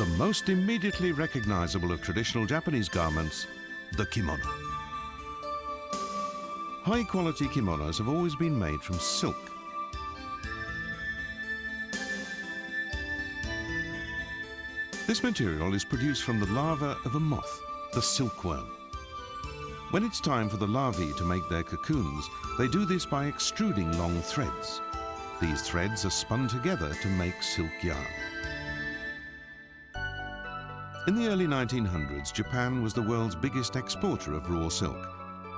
The most immediately recognizable of traditional Japanese garments, the kimono. High-quality kimonos have always been made from silk. This material is produced from the larva of a moth, the silkworm. When it's time for the larvae to make their cocoons, they do this by extruding long threads. These threads are spun together to make silk yarn. In the early 1900s, Japan was the world's biggest exporter of raw silk,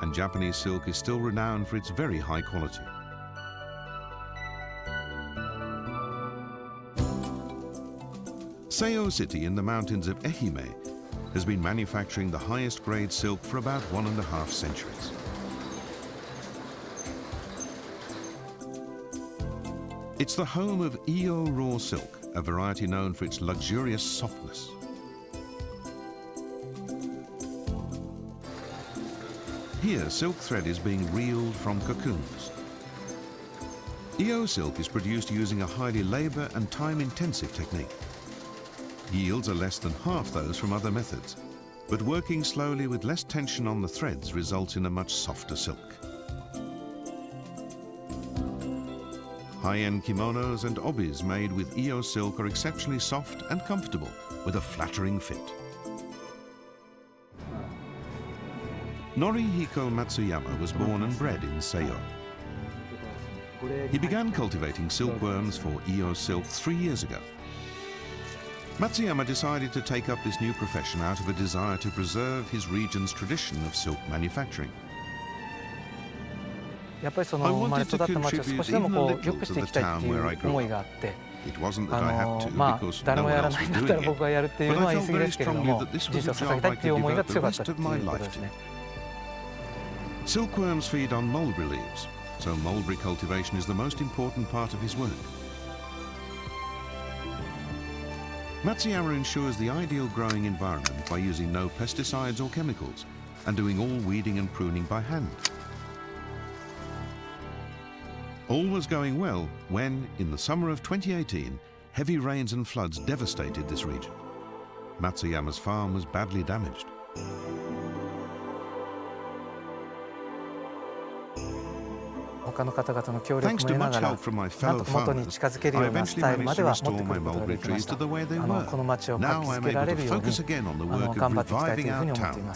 and Japanese silk is still renowned for its very high quality. Сэйё city in the mountains of Эхимэ has been manufacturing the highest grade silk for about 1.5 centuries. It's the home of Iyo raw silk, a variety known for its luxurious softness. Here, silk thread is being reeled from cocoons. Iyo silk is produced using a highly labor and time-intensive technique. Yields are less than half those from other methods, but working slowly with less tension on the threads results in a much softer silk. High-end kimonos and obis made with Iyo silk are exceptionally soft and comfortable, with a flattering fit. Norihiko Matsuyama was born and bred in Сэйё. He began cultivating silkworms for Iyo silk 3 years ago. Matsuyama decided to take up this new profession out of a desire to preserve his region's tradition of silk manufacturing. やっぱりその生まれ育った町を少しでもこう良くしていきたいっていう思いがあって、誰もやらないんだったら僕がやるっていうのは言い過ぎですけれども、人生を捧げたいっていう思いが強かったっていうことですね。Silkworms feed on mulberry leaves, so mulberry cultivation is the most important part of his work. Matsuyama ensures the ideal growing environment by using no pesticides or chemicals and doing all weeding and pruning by hand. All was going well when, in the summer of 2018, heavy rains and floods devastated this region. Matsuyama's farm was badly damaged. Thanks to much help from my fellow farmers, I eventually managed to restore my mulberry trees to the way they were. Now I'm able to focus again on the work of reviving our town.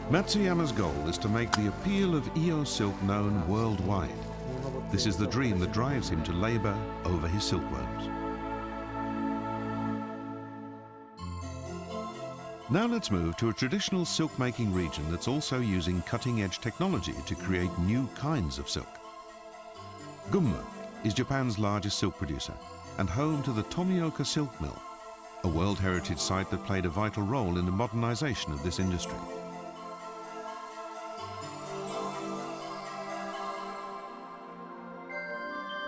Matsuyama's goal is to make the appeal of Iyo silk known worldwide. This is the dream that drives him to labor over his silkworms. Now let's move to a traditional silk-making region that's also using cutting-edge technology to create new kinds of silk. Gumma is Japan's largest silk producer and home to the Tomioka Silk Mill, a World Heritage Site that played a vital role in the modernization of this industry.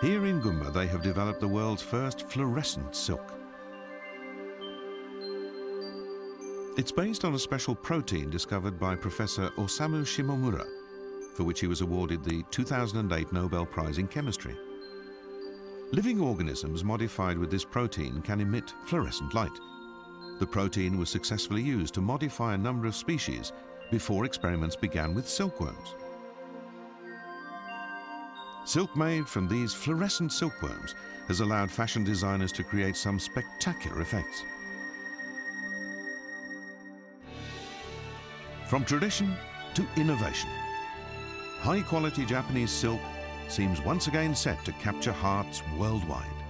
Here in Gumma, they have developed the world's first fluorescent silk. It's based on a special protein discovered by Professor Osamu Shimomura, for which he was awarded the 2008 Nobel Prize in Chemistry. Living organisms modified with this protein can emit fluorescent light. The protein was successfully used to modify a number of species before experiments began with silkworms. Silk made from these fluorescent silkworms has allowed fashion designers to create some spectacular effects. From tradition to innovation, high-quality Japanese silk seems once again set to capture hearts worldwide.